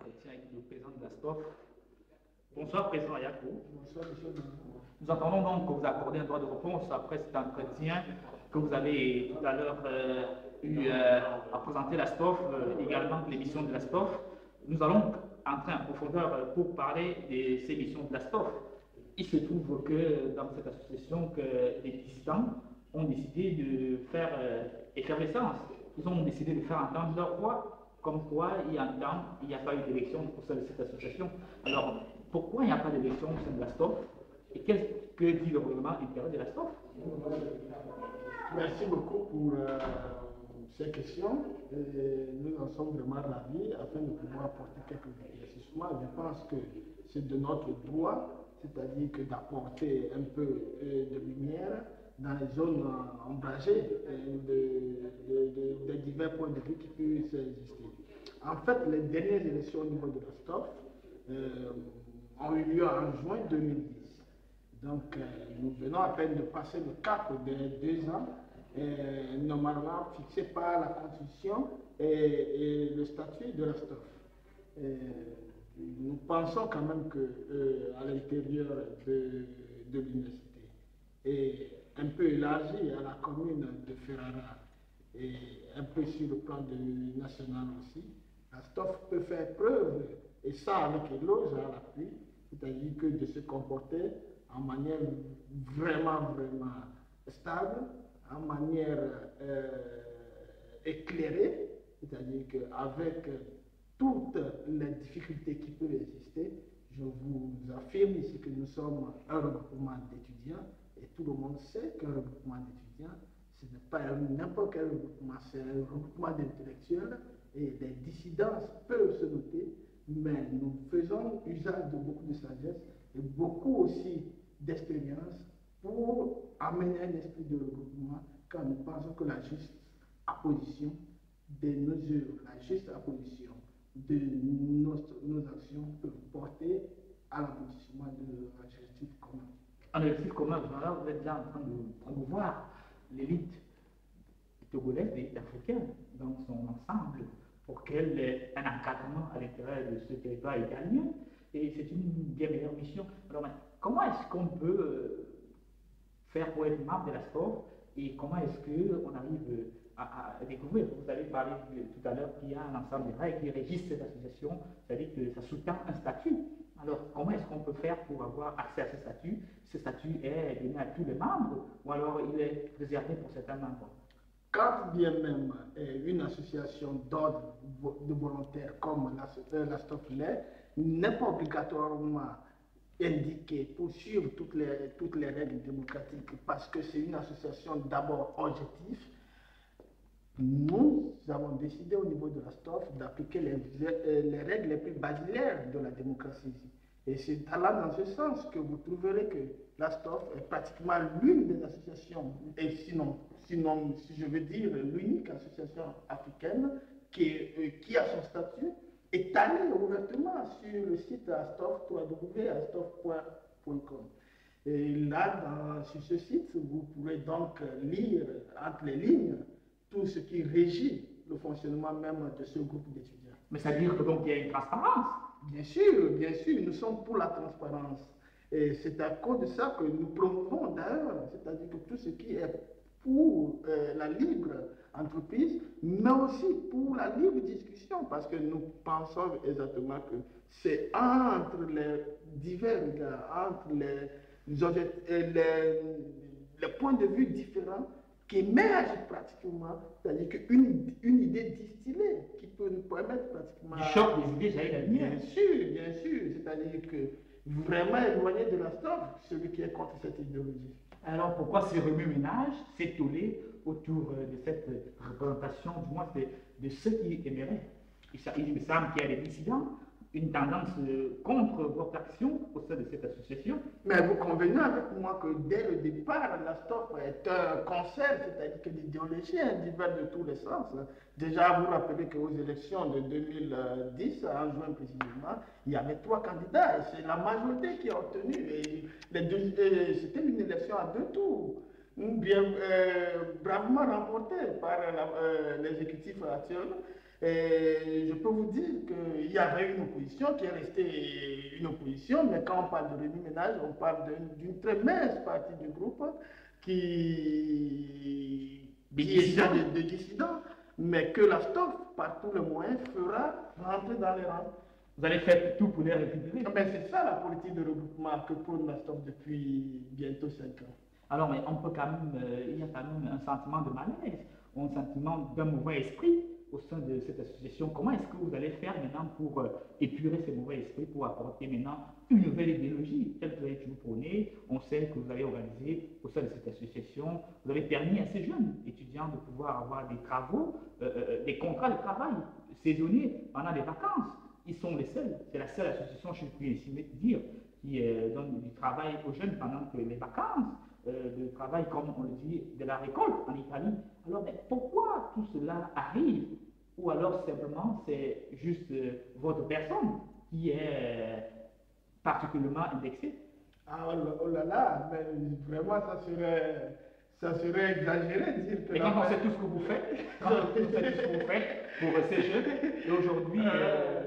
entretien avec le président de la STOF. Bonsoir, président Yakou. Bonsoir, monsieur. Nous entendons donc que vous accordez un droit de réponse après cet entretien que vous avez tout à l'heure eu à présenter la STOF, également de l'émission de la STOF. Nous allons entrer en profondeur pour parler de ces missions de la STOF. Il se trouve que dans cette association, que les dissidents ont décidé de faire effervescence. Ils ont décidé de faire entendre leur voix, comme quoi il y a un temps, il n'y a pas eu d'élection au sein de cette association. Alors, pourquoi il n'y a pas d'élection au sein de la STOF? Et que dit le gouvernement intérieur de la STOF? Merci beaucoup pour ces questions. Nous en sommes vraiment ravis afin de pouvoir apporter quelques éclaircissements. Je pense que c'est de notre droit, c'est-à-dire que d'apporter un peu de lumière dans les zones ombragées des divers points de vue qui puissent exister. En fait, les dernières élections au niveau de la STOF ont eu lieu en juin 2010. Donc, nous venons à peine de passer le cap des 2 ans, normalement fixé par la Constitution et le statut de la STOF. Nous pensons quand même que à l'intérieur de l'université et un peu élargi à la commune de Ferrara et un peu sur le plan national aussi, la STOF peut faire preuve, et ça avec éloge à l'appui, c'est-à-dire que de se comporter en manière vraiment stable, en manière éclairée, c'est-à-dire qu'avec toutes les difficultés qui peuvent exister, je vous affirme ici que nous sommes un regroupement d'étudiants et tout le monde sait qu'un regroupement d'étudiants, ce n'est pas n'importe quel regroupement, c'est un regroupement d'intellectuels et des dissidences peuvent se noter, mais nous faisons usage de beaucoup de sagesse et beaucoup aussi d'expérience pour amener un esprit de regroupement car nous pensons que la juste apposition des mesures, la juste apposition de nos actions peuvent porter à l'aboutissement de l'objectif commun. En objectif commun, vous êtes déjà en train de promouvoir l'élite togolaise et africaine dans son ensemble pour qu'elle ait un encadrement à l'intérieur de ce territoire italien. Et c'est une bien meilleure mission. Alors, comment est-ce qu'on peut faire pour être membre de la STOF et comment est-ce qu'on arrive à découvrir? Vous avez parlé tout à l'heure qu'il y a un ensemble de règles qui régissent cette association, c'est-à-dire que ça sous-tend un statut. Alors, comment est-ce qu'on peut faire pour avoir accès à ce statut? Ce statut est donné à tous les membres ou alors il est réservé pour certains membres? Quand bien même une association d'ordre de volontaires comme la STOF l'est, n'est pas obligatoirement indiqué pour suivre toutes les règles démocratiques parce que c'est une association d'abord objective. Nous avons décidé au niveau de la STOF d'appliquer les règles les plus basilaires de la démocratie. Et c'est allant dans ce sens que vous trouverez que la STOF est pratiquement l'une des associations, et sinon, si je veux dire, l'unique association africaine qui a son statut étalé ouvertement sur le site ASTOF, www.astof.com. Et là, sur ce site, vous pourrez donc lire entre les lignes tout ce qui régit le fonctionnement même de ce groupe d'étudiants. Mais ça veut dire que donc il y a une transparence? Bien sûr, nous sommes pour la transparence. Et c'est à cause de ça que nous promouvons d'ailleurs, c'est-à-dire que tout ce qui est pour la libre entreprise, mais aussi pour la libre discussion, parce que nous pensons exactement que c'est entre les divers regards, entre les points de vue différents qu'émerge pratiquement, c'est-à-dire qu'une idée distillée qui peut nous permettre pratiquement... Du choc des idées, j'allais la lumière. Bien sûr, c'est-à-dire que vraiment éloigné de la STOF, celui qui est contre cette idéologie. Alors pourquoi ce remue-ménage, ces tollés autour de cette représentation, du moins de ceux qui aimeraient? Il me semble qu'il y a des dissidents, une tendance contre votre action au sein de cette association. Mais vous convenez avec moi que dès le départ, la STOF est un concert, c'est-à-dire que l'idéologie est diverse de tous les sens. Déjà, vous rappelez qu'aux élections de 2010, en juin précisément, il y avait 3 candidats et c'est la majorité qui a obtenu. Et c'était une élection à 2 tours. bien bravement remporté par l'exécutif actuel. Et je peux vous dire qu'il y avait une opposition qui est restée une opposition, mais quand on parle de remue-ménage, on parle d'une très mince partie du groupe qui est de dissidents, mais que la STOF, par tous les moyens, fera rentrer dans les rangs. Vous allez faire tout pour les récupérer. Ben, c'est ça la politique de regroupement que prône la STOF depuis bientôt 5 ans. Alors, mais on peut quand même, il y a quand même un sentiment de malaise, un sentiment d'un mauvais esprit au sein de cette association. Comment est-ce que vous allez faire maintenant pour épurer ces mauvais esprits, pour apporter maintenant une nouvelle idéologie telle que vous prônez? On sait que vous avez organisé au sein de cette association, vous avez permis à ces jeunes étudiants de pouvoir avoir des travaux, des contrats de travail saisonniers pendant les vacances. Ils sont les seuls, c'est la seule association, je puis ainsi dire, qui donne du travail aux jeunes pendant que les vacances. De travail, comme on le dit, de la récolte en Italie. Alors, mais pourquoi tout cela arrive? Ou alors simplement c'est juste votre personne qui est particulièrement indexée? Ah oh là là, mais vraiment ça serait exagéré de dire que... Et quand on sait tout ce que vous faites, quand on sait tout ce que vous faites pour ces jeunes, et aujourd'hui,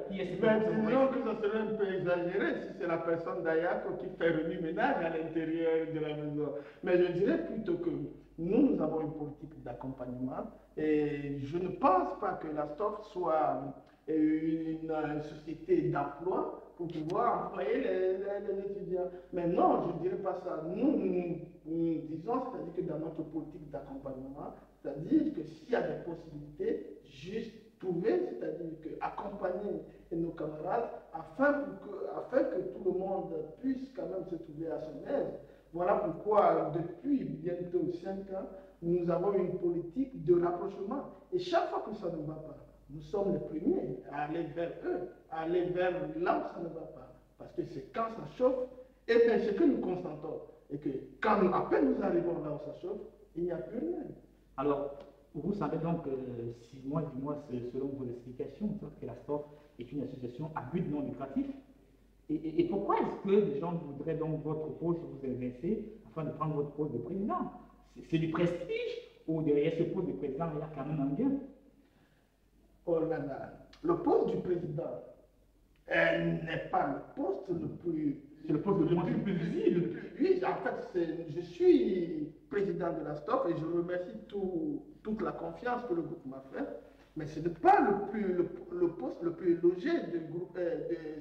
qui est ce que vous disons que ça serait un peu exagéré si c'est la personne d'Ayako qui fait remue-ménage à l'intérieur de la maison. Mais je dirais plutôt que nous avons une politique d'accompagnement et je ne pense pas que la STOF soit une société d'emploi pour pouvoir employer les étudiants. Mais non, je ne dirais pas ça. Nous disons, c'est-à-dire que dans notre politique d'accompagnement, c'est-à-dire que s'il y a des possibilités, juste trouver, c'est-à-dire que accompagner nos camarades afin que tout le monde puisse quand même se trouver à son aise. Voilà pourquoi, depuis bientôt 5 ans, nous avons une politique de rapprochement. Et chaque fois que ça ne va pas, nous sommes les premiers à aller vers eux, à aller vers là où ça ne va pas. Parce que c'est quand ça chauffe, et bien ce que nous constatons, et que quand à peine nous arrivons là où ça chauffe, il n'y a plus rien. Alors, vous savez donc, 6 mois, 10 mois, selon vos explications, que la STOF est une association à but non lucratif. Et pourquoi est-ce que les gens voudraient donc votre poste vous inverser afin de prendre votre poste de président? C'est du prestige ou derrière ce poste de président, il y a quand même un gain? Oh là là, le poste du président n'est pas le poste le plus... C'est le poste le plus visible. Oui, en fait, je suis président de la STOF et je remercie toute la confiance que le groupe m'a fait. Mais ce n'est pas le poste le plus logé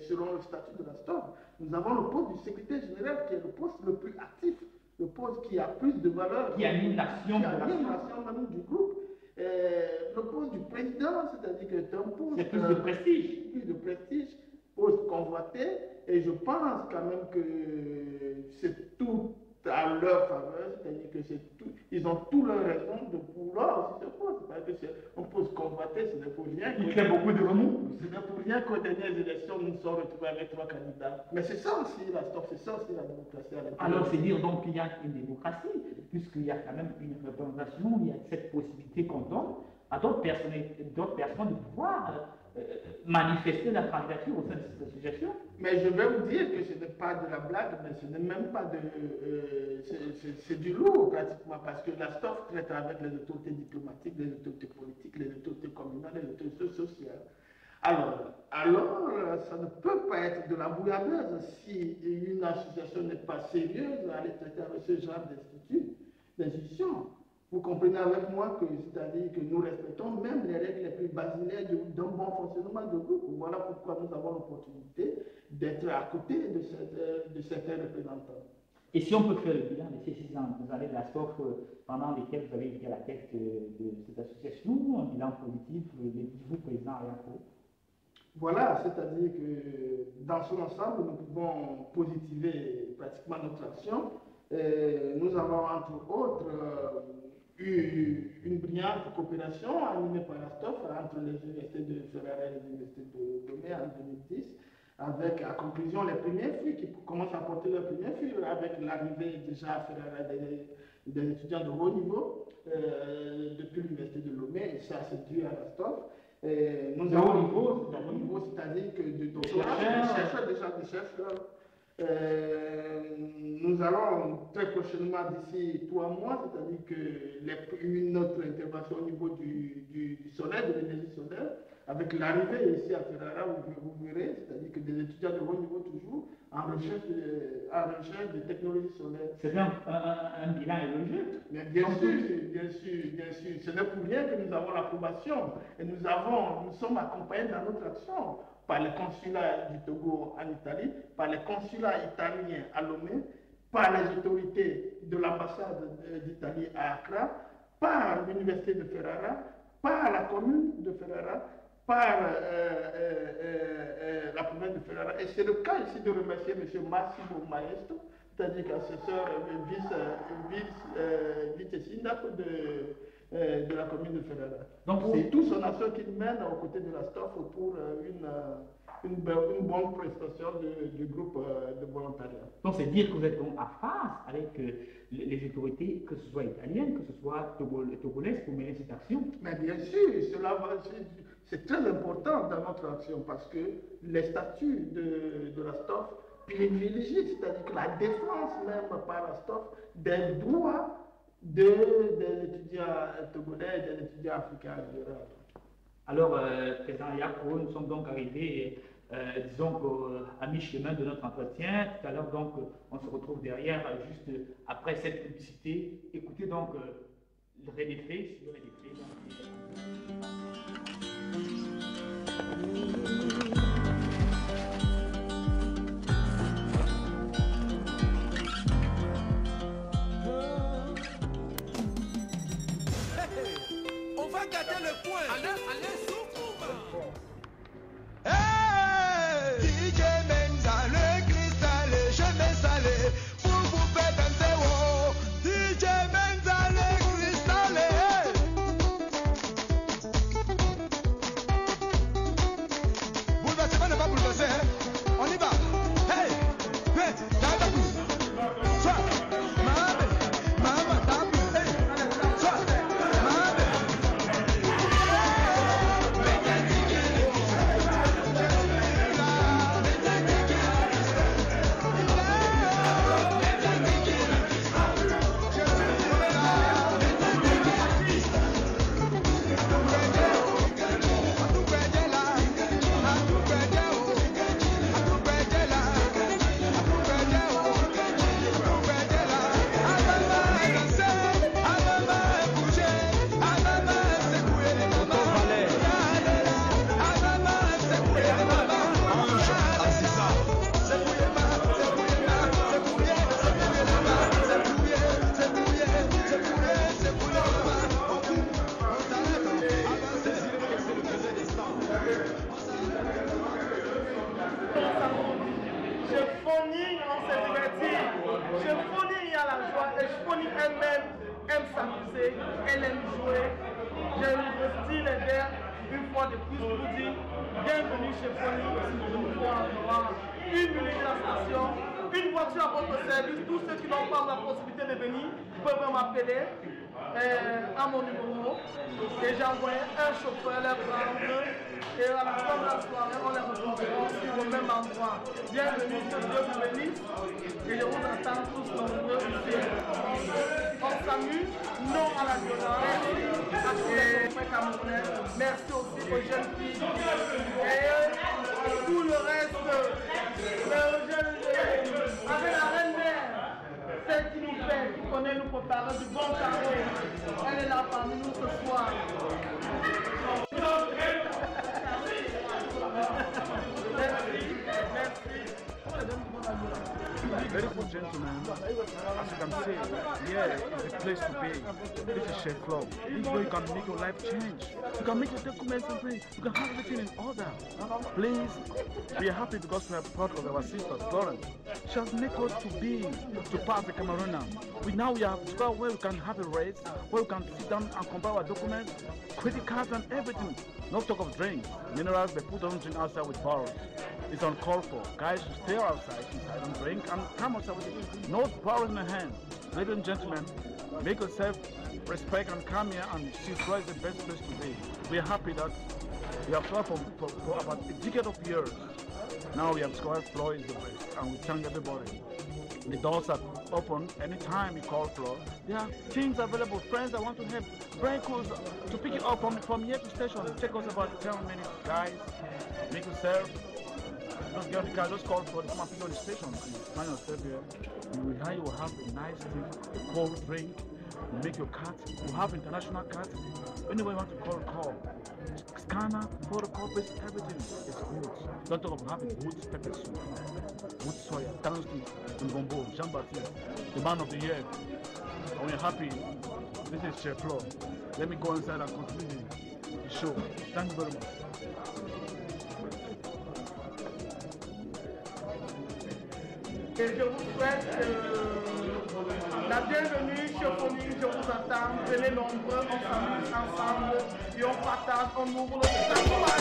selon le statut de la STOF. Nous avons le poste du secrétaire général qui est le poste le plus actif, le poste qui a plus de valeur. Qui anime l'action même du groupe. Le poste du président, c'est-à-dire que c'est un poste... C'est plus de prestige. Plus de prestige, poste convoité, et je pense quand même que c'est tout à leur faveur, c'est-à-dire que ils ont toutes leurs raisons de vouloir aussi ce poste. Parce que c'est un poste convoité, ce n'est pour rien. Il fait beaucoup de remous. Ce n'est pour rien qu'aux dernières élections, nous nous sommes retrouvés avec 3 candidats. Mais c'est ça aussi la STOF, c'est ça aussi la démocratie. Alors, c'est dire donc qu'il y a une démocratie, puisqu'il y a quand même une représentation, il y a cette possibilité qu'on donne à d'autres personnes de pouvoir manifester la candidature au sein de cette association. Mais je vais vous dire que ce n'est pas de la blague, mais ce n'est même pas de... c'est du lourd pratiquement, parce que la STOF traite avec les autorités diplomatiques, les autorités politiques, les autorités communales, les autorités sociales. Alors, ça ne peut pas être de la bouillabaisse si une association n'est pas sérieuse à aller traiter avec ce genre d'institutions. Vous comprenez avec moi que c'est-à-dire que nous respectons même les règles les plus basilaires d'un bon fonctionnement de groupe. Voilà pourquoi nous avons l'opportunité d'être à côté de certains représentants. Et si on peut faire le bilan de ces 6 ans, vous avez de la STOF pendant lesquels vous avez été à la tête de cette association, un bilan positif, vous président Ayako? Voilà, c'est-à-dire que dans son ensemble, nous pouvons positiver pratiquement notre action. Nous avons entre autres eu une brillante coopération animée par la STOF entre les universités de Ferrara et les universités de Lomé en 2010, avec à conclusion les premiers fruits qui commencent à porter leurs premiers fruits, avec l'arrivée déjà à Ferrara des étudiants de haut niveau depuis l'université de Lomé, et ça c'est dû à la STOF. Nous avons haut niveau, c'est-à-dire que des chercheurs, Nous allons très prochainement, d'ici 3 mois, c'est-à-dire que notre intervention au niveau du solaire, de l'énergie solaire, avec l'arrivée ici à Ferrara, vous verrez, c'est-à-dire que des étudiants de haut niveau toujours, en recherche de technologies solaires. C'est un bilan élogieux. Mais bien sûr. Ce n'est pour rien que nous avons l'approbation et nous sommes accompagnés dans notre action par le consulat du Togo en Italie, par le consulat italien à Lomé, par les autorités de l'ambassade d'Italie à Accra, par l'université de Ferrara, par la commune de Ferrara, par la province de Ferrara. Et c'est le cas ici de remercier M. Massimo Maestro, c'est-à-dire qu'assesseur vice-syndac de la commune de Ferrara. Donc c'est toute son action qu'il mène aux côtés de la STOF pour une bonne prestation du groupe de volontariat. Donc c'est dire que vous êtes donc en phase avec les autorités, que ce soit italiennes, que ce soit togolaises, pour mener cette action. Mais bien sûr, c'est très important dans notre action parce que les statuts de la STOF privilégient, c'est-à-dire que la défense même par la STOF des droits des étudiants togolais et des étudiants africains en général. Alors, Président Yako, nous sommes donc arrivés, disons à mi-chemin de notre entretien. Tout à l'heure, donc, on se retrouve derrière, juste après cette publicité. Écoutez donc le Rénéfé sur le Rénéfé. Gâter le point. Allez, soukouma. Hey, DJ Menza, le cristal, je vais saler pour vous faire danser. Oh, DJ Menza, le cristal. Bouleversement n'est pas bouleversé. On y va. Hey, Elle aime jouer. J'ai investi les verres une fois de plus pour dire bienvenue chez Foni. Une minute à la station, une voiture à votre service. Tous ceux qui n'ont pas la possibilité de venir peuvent m'appeler à mon numéro. Et j'ai envoyé un chauffeur les prendre. Et à la fin de la soirée, on les retrouvera au même endroit. Bienvenue, que Dieu vous bénisse. Et je vous attends tous nombreux ici. On s'amuse, non à la violence. À tous les frères camerounais. Merci aussi aux jeunes filles. Et tout le reste, avec la reine mère, celle qui nous fait, qui connaît nous préparer du bon carreau. Elle est là parmi nous ce soir. Ladies and gentlemen, as you can see, here is the place to be. This is Chef Flow. This is where you can make your life change. You can make your documents and things. You can have everything in order. Please, we are happy because we are proud of our sister, Florence. She has made us to pass the Cameroonian. Now we have discovered where we can have a race, where we can sit down and compare our documents, credit cards and everything. No talk of drinks, minerals, they put on drink outside with bottles. It's uncalled for. Guys should stay outside, inside and drink and come outside with it. No power in the hand. Ladies and gentlemen, make yourself respect and come here and see where is the best place to be. We are happy that We have tried for about a decade of years. Now we have discovered Flow is the best, and we thank everybody. The doors are open anytime you call Flow. There are things available, friends that want to have vehicles to pick you up from here to station. It takes us about 10 minutes, guys. Make you serve. Just get on the car, just call Flow, come and pick you on the station. And you find yourself here. You will have a nice thing, a cold drink. You make your card. You have international cards. Anywhere you want to call. Scanner, photocopies, everything is good. Don't talk about having good pepper soup, good soya, thanks to Ngombo, Jean-Baptiste, the man of the year. And we're happy. This is Chef Flo. Let me go inside and continue the show. Thank you very much. Et je vous souhaite la bienvenue chez Foni, je vous attends, venez nombreux, on s'amuse ensemble et on partage, on ouvre le savoir.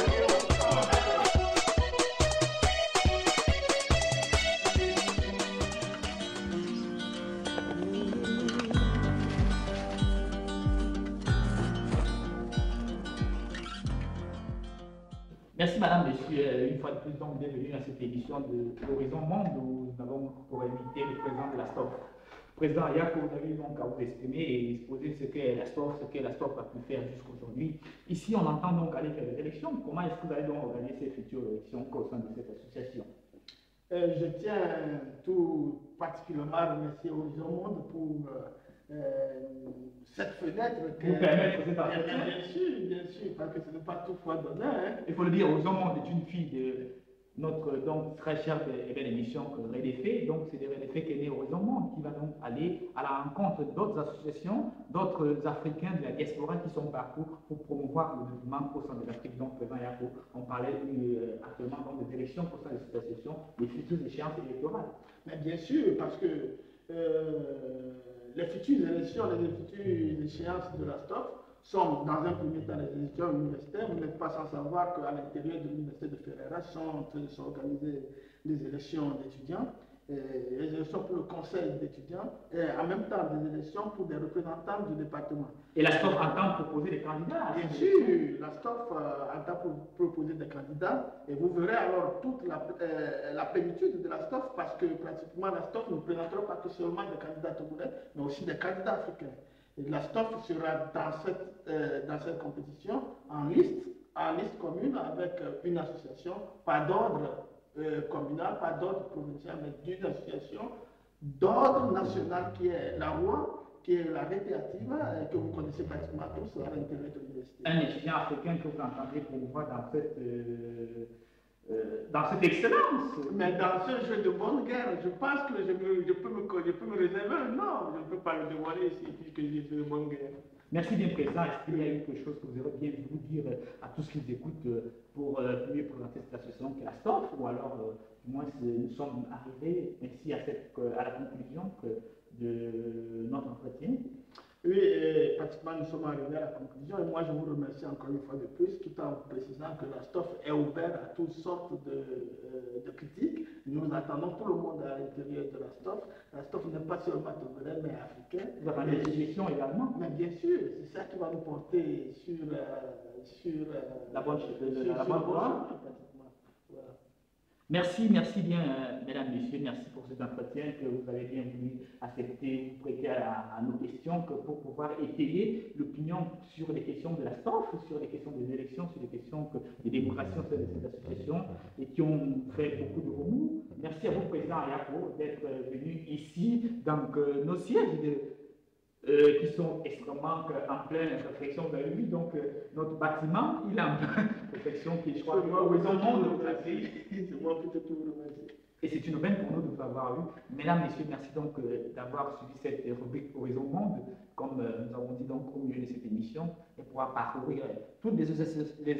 Merci Madame, Monsieur, une fois de plus, donc bienvenue à cette édition de l'Horizon Monde où nous avons pour inviter le président de la STOF. Président Yako, vous avez donc à vous exprimer et exposer ce qu'est la STOF a pu faire jusqu'aujourd'hui. Ici, on entend donc aller faire des élections. Comment est-ce que vous allez donc organiser ces futures élections au sein de cette association? Je tiens tout particulièrement à remercier Horizon Monde pour cette fenêtre. Vous permettre cette entretien? Bien sûr, parce que ce n'est pas tout fois donné. Hein. Il faut le dire, Horizon Monde est une fille de notre donc très chère et belle émission que REDEFE. Donc c'est de REDEFE qu'est né Horizon Monde qui va donc aller à la rencontre d'autres associations, d'autres Africains de la diaspora qui sont partout pour promouvoir le développement au sein de l'Afrique. Donc président Yako, on parlait actuellement donc des élections au sein de cette association, des futures échéances électorales. Mais bien sûr, parce que les futures élections, les futures échéances de la STOF sont dans un premier temps les élections universitaires. Vous n'êtes pas sans savoir qu'à l'intérieur de l'université de Ferreira sont en train de s'organiser les élections d'étudiants, les élections pour le conseil d'étudiants et en même temps des élections pour des représentants du département. Et la STOF entend proposer des candidats? Bien sûr, la STOF entend proposer des candidats et vous verrez alors toute la plénitude de la STOF parce que pratiquement la STOF ne présentera pas que seulement des candidats togolais, mais aussi des candidats africains. Et la STOF sera dans cette compétition en liste commune avec une association, pas d'ordre communal, pas d'ordre provincial, mais d'une association d'ordre national qui est la ROA, qui est la récréative, que vous connaissez pratiquement tous à l'intérieur de l'université. Un étudiant africain que vous entendez promouvoir dans cette excellence. Mais dans ce jeu de bonne guerre, je pense que je peux me réserver un nom. Je ne peux pas le dévoiler ici puisque j'ai fait de bonne guerre. Merci bien président. Est-ce qu'il y a quelque chose que vous aurez bien voulu dire à tous ceux qui écoutent pour mieux présenter cette association qu'est la STOF, ou alors du moins nous sommes arrivés ainsi à la conclusion de notre entretien? Oui, pratiquement nous sommes arrivés à la conclusion et moi je vous remercie encore une fois de plus tout en précisant que la STOF est ouverte à toutes sortes de critiques. Nous attendons tout le monde à l'intérieur de la STOF. La STOF n'est pas seulement togolais mais africaine. Vous avez des suggestions également? Mais bien sûr, c'est ça qui va nous porter sur la bonne voie. Voilà. Merci bien, mesdames, messieurs, merci pour cet entretien que vous avez bien voulu accepter, vous prêter à nos questions pour pouvoir étayer l'opinion sur les questions de la STOF, sur les questions des élections, sur les questions des démocraties au sein de cette association et qui ont fait beaucoup de remous. Merci à vous, président Yako, d'être venu ici, donc nos sièges qui sont extrêmement en pleine réflexion. Vous avez vu, donc notre bâtiment, il est en pleine réflexion qui est, je crois, Horizon Monde. C'est moi qui te remercie. Et c'est une aubaine pour nous de vous avoir eu. Mesdames, messieurs, merci donc d'avoir suivi cette rubrique Horizon Monde, comme nous avons dit donc au milieu de cette émission, et pouvoir parcourir toutes les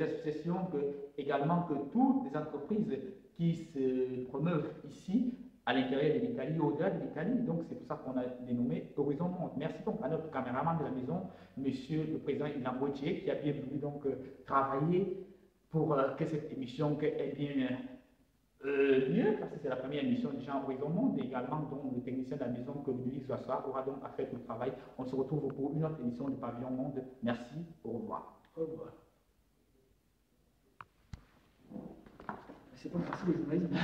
associations, également que toutes les entreprises qui se promeuvent ici, à l'intérieur de l'Italie, au-delà de l'Italie. Donc c'est pour ça qu'on a dénommé Horizon Monde. Merci donc à notre caméraman de la maison, Monsieur le Président Ilan Gauthier, qui a bien voulu donc travailler pour que cette émission ait bien mieux, parce que c'est la première émission déjà en Horizon Monde, et également donc le technicien de la maison, que Louis Zoassa, aura donc à faire tout le travail. On se retrouve pour une autre émission du Pavillon Monde. Merci, au revoir. Au revoir. C'est pas facile le journalisme.